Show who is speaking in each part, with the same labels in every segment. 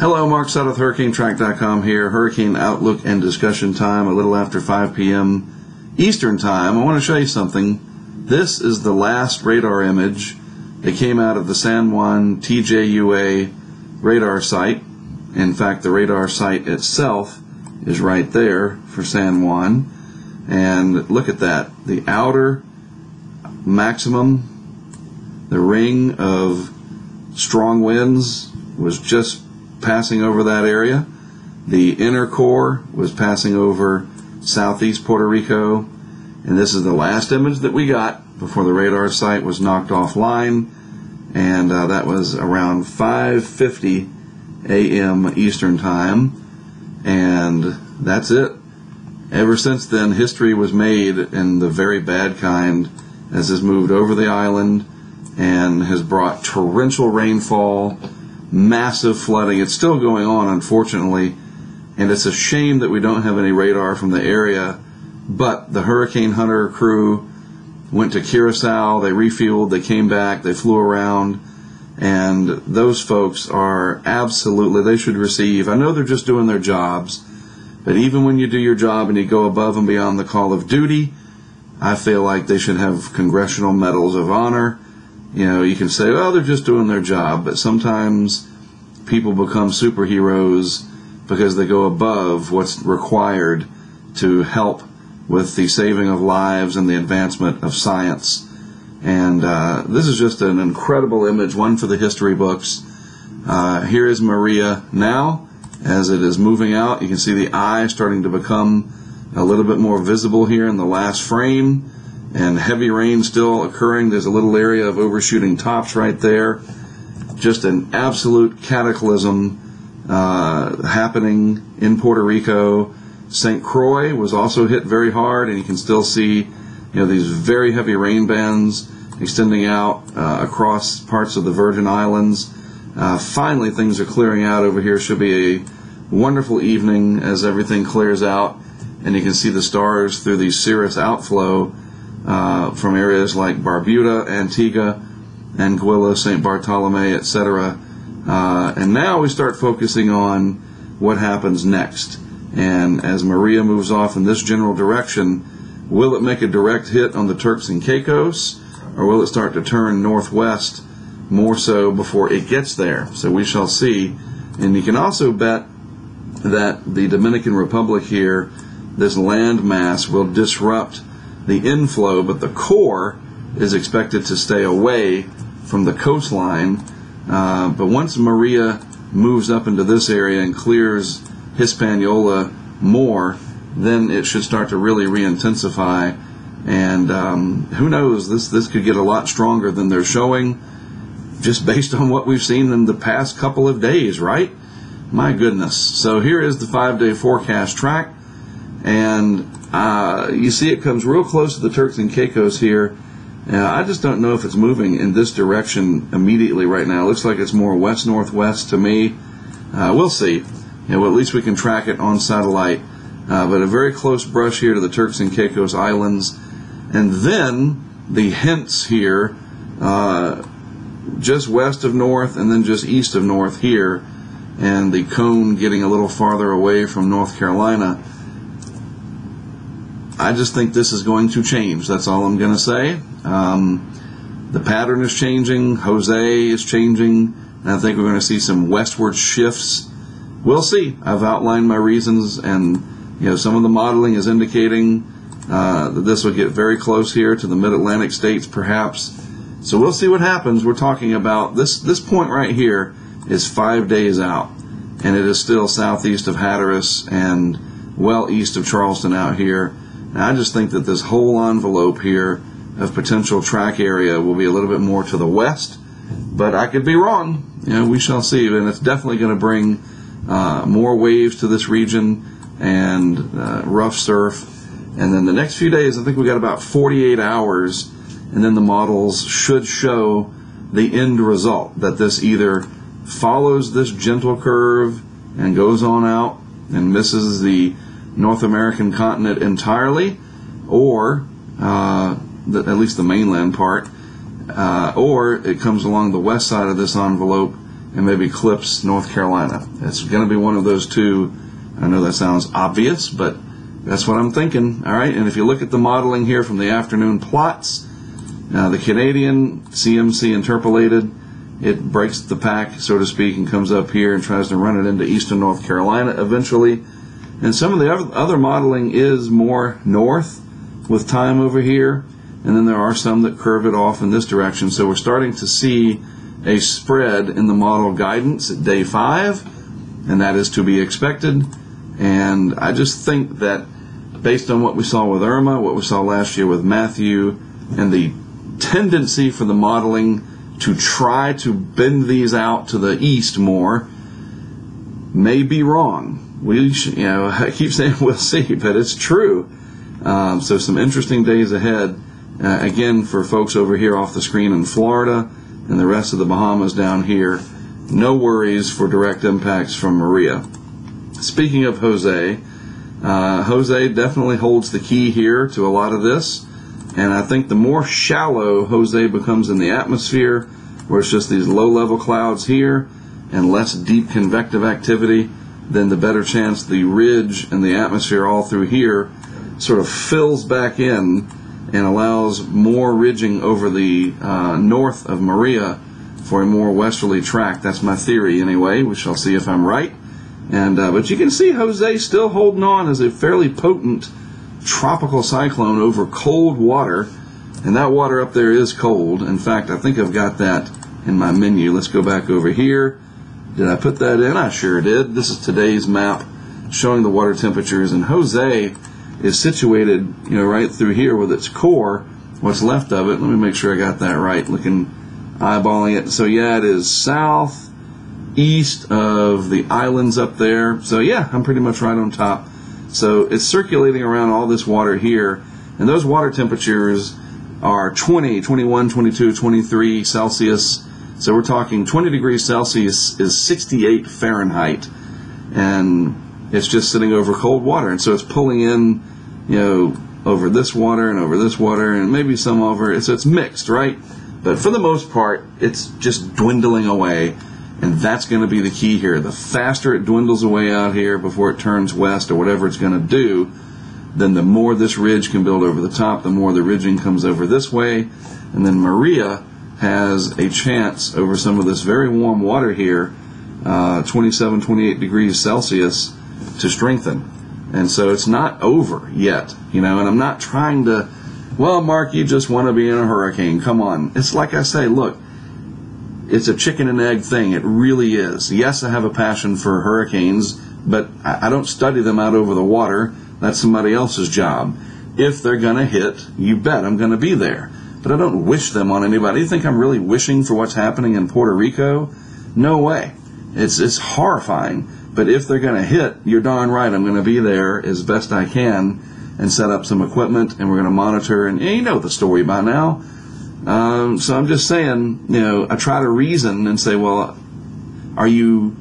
Speaker 1: Hello, Mark Sutton with HurricaneTrack.com here. Hurricane Outlook and discussion time, a little after 5 p.m. Eastern Time. I want to show you something. This is the last radar image that came out of the San Juan TJUA radar site. In fact, the radar site itself is right there for San Juan. And look at that. The outer maximum, the ring of strong winds was just passing over that area. The inner core was passing over southeast Puerto Rico. And this is the last image that we got before the radar site was knocked offline. And that was around 5:50 a.m. Eastern Time. And that's it. Ever since then, history was made in the very bad kind as has moved over the island and has brought torrential rainfall, massive flooding. It's still going on, unfortunately, and it's a shame that we don't have any radar from the area. But the Hurricane Hunter crew went to Curacao, they refueled, they came back, they flew around, and those folks are absolutely, they should receive, I know they're just doing their jobs, but even when you do your job and you go above and beyond the call of duty, I feel like they should have congressional medals of honor. You know, you can say, oh, they're just doing their job, but sometimes people become superheroes because they go above what's required to help with the saving of lives and the advancement of science. And this is just an incredible image, one for the history books. Here is Maria now. As it is moving out, you can see the eye starting to become a little bit more visible here in the last frame, and heavy rain still occurring. There's a little area of overshooting tops right there. Just an absolute cataclysm happening in Puerto Rico. St. Croix was also hit very hard, and you can still see, these very heavy rain bands extending out across parts of the Virgin Islands. Finally, things are clearing out over here. Should be a wonderful evening as everything clears out, and you can see the stars through the cirrus outflow from areas like Barbuda, Antigua, Anguilla, St. Bartolome, etc. And now we start focusing on what happens next. And as Maria moves off in this general direction, will it make a direct hit on the Turks and Caicos, or will it start to turn northwest more so before it gets there? So we shall see. And you can also bet that the Dominican Republic here, this land mass, will disrupt the inflow, but the core is expected to stay away from the coastline. But once Maria moves up into this area and clears Hispaniola more, then it should start to really re-intensify. And who knows, this could get a lot stronger than they're showing, just based on what we've seen in the past couple of days, right? My goodness. So here is the 5-day forecast track, and you see it comes real close to the Turks and Caicos here. I just don't know if it's moving in this direction immediately right now. It looks like it's more west-northwest to me. We'll see. Well, at least we can track it on satellite. But a very close brush here to the Turks and Caicos Islands. And then the hints here, just west of north and then just east of north here, and the cone getting a little farther away from North Carolina. I just think this is going to change. That's all I'm going to say. The pattern is changing. Jose is changing. And I think we're going to see some westward shifts. We'll see. I've outlined my reasons, and some of the modeling is indicating that this will get very close here to the mid-Atlantic states, perhaps. So we'll see what happens. We're talking about this point right here is 5 days out, and it is still southeast of Hatteras and well east of Charleston out here. And I just think that this whole envelope here of potential track area will be a little bit more to the west, but I could be wrong. We shall see. And it's definitely going to bring more waves to this region and rough surf. And then the next few days, I think we got about 48 hours, and then the models should show the end result, that this either follows this gentle curve and goes on out and misses the North American continent entirely, or at least the mainland part, or it comes along the west side of this envelope and maybe clips North Carolina. It's going to be one of those two. I know that sounds obvious, but that's what I'm thinking. All right, and if you look at the modeling here from the afternoon plots, the Canadian CMC interpolated, it breaks the pack, so to speak, and comes up here and tries to run it into eastern North Carolina eventually. And some of the other modeling is more north with time over here, and then there are some that curve it off in this direction. So we're starting to see a spread in the model guidance at day 5, and that is to be expected. And I just think that based on what we saw with Irma, what we saw last year with Matthew, and the tendency for the modeling to try to bend these out to the east more, may be wrong. I keep saying we'll see, but it's true. So some interesting days ahead. Again, for folks over here off the screen in Florida and the rest of the Bahamas down here, no worries for direct impacts from Maria. Speaking of Jose, Jose definitely holds the key here to a lot of this. And I think the more shallow Jose becomes in the atmosphere, where it's just these low-level clouds here and less deep convective activity, then the better chance the ridge and the atmosphere all through here sort of fills back in and allows more ridging over the north of Maria for a more westerly track. That's my theory anyway. We shall see if I'm right. And but you can see Jose still holding on as a fairly potent tropical cyclone over cold water, and that water up there is cold. In fact, I think I've got that in my menu. Let's go back over here. Did I put that in? I sure did. This is today's map showing the water temperatures, and Jose is situated, right through here with its core, what's left of it. Let me make sure I got that right, eyeballing it. So yeah, it is southeast of the islands up there. So yeah, I'm pretty much right on top. So it's circulating around all this water here, and those water temperatures are 20, 21, 22, 23 Celsius. So we're talking 20 degrees Celsius is 68 Fahrenheit, and it's just sitting over cold water. And so it's pulling in, over this water and over this water, and maybe some over, so it's mixed, right? But for the most part, it's just dwindling away. And that's going to be the key here. The faster it dwindles away out here before it turns west or whatever it's going to do, then the more this ridge can build over the top, the more the ridging comes over this way. And then Maria has a chance over some of this very warm water here, 27, 28 degrees Celsius, to strengthen. And so it's not over yet, and I'm not trying to, well, Mark, you just want to be in a hurricane. Come on. It's like I say, look, it's a chicken and egg thing. It really is. Yes, I have a passion for hurricanes, but I don't study them out over the water. That's somebody else's job. If they're going to hit, you bet I'm going to be there. But I don't wish them on anybody. You think I'm really wishing for what's happening in Puerto Rico? No way. It's horrifying. But if they're going to hit, you're darn right I'm going to be there as best I can and set up some equipment, and we're going to monitor. And you know the story by now. So I'm just saying, I try to reason and say, well, are you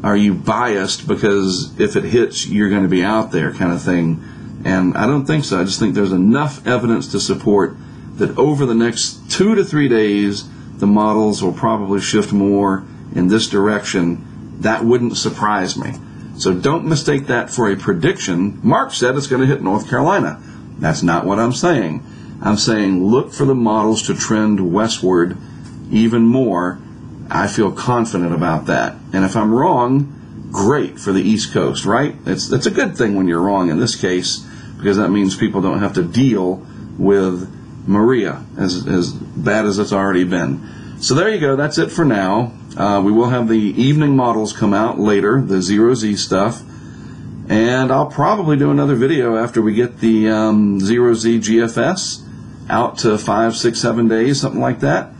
Speaker 1: biased because if it hits, you're going to be out there kind of thing? And I don't think so. I just think there's enough evidence to support that over the next 2 to 3 days, the models will probably shift more in this direction. That wouldn't surprise me. So don't mistake that for a prediction. Mark said it's going to hit North Carolina. That's not what I'm saying. I'm saying look for the models to trend westward even more. I feel confident about that. And if I'm wrong, great for the East Coast, right? It's a good thing when you're wrong in this case, because that means people don't have to deal with Maria as bad as it's already been. So there you go. That's it for now. We will have the evening models come out later, the 0Z stuff. And I'll probably do another video after we get the 0Z GFS out to 5, 6, 7 days, something like that.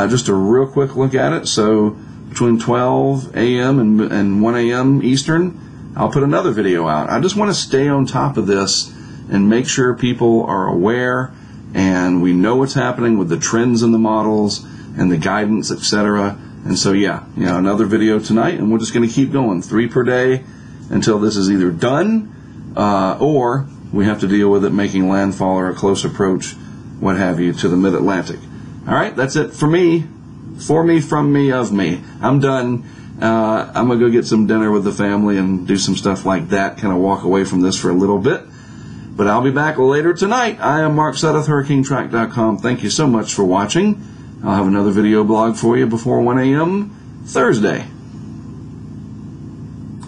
Speaker 1: Just a real quick look at it. So between 12 a.m. and 1 a.m. Eastern, I'll put another video out. I just want to stay on top of this and make sure people are aware and we know what's happening with the trends in the models and the guidance, etc. And so, yeah, another video tonight, and we're just going to keep going, 3 per day until this is either done or we have to deal with it making landfall or a close approach, what have you, to the mid-Atlantic. All right, that's it for me. For me, from me, of me. I'm done. I'm going to go get some dinner with the family and do some stuff like that, kind of walk away from this for a little bit. But I'll be back later tonight. I am Mark Sudduth, HurricaneTrack.com. Thank you so much for watching. I'll have another video blog for you before 1 a.m. Thursday.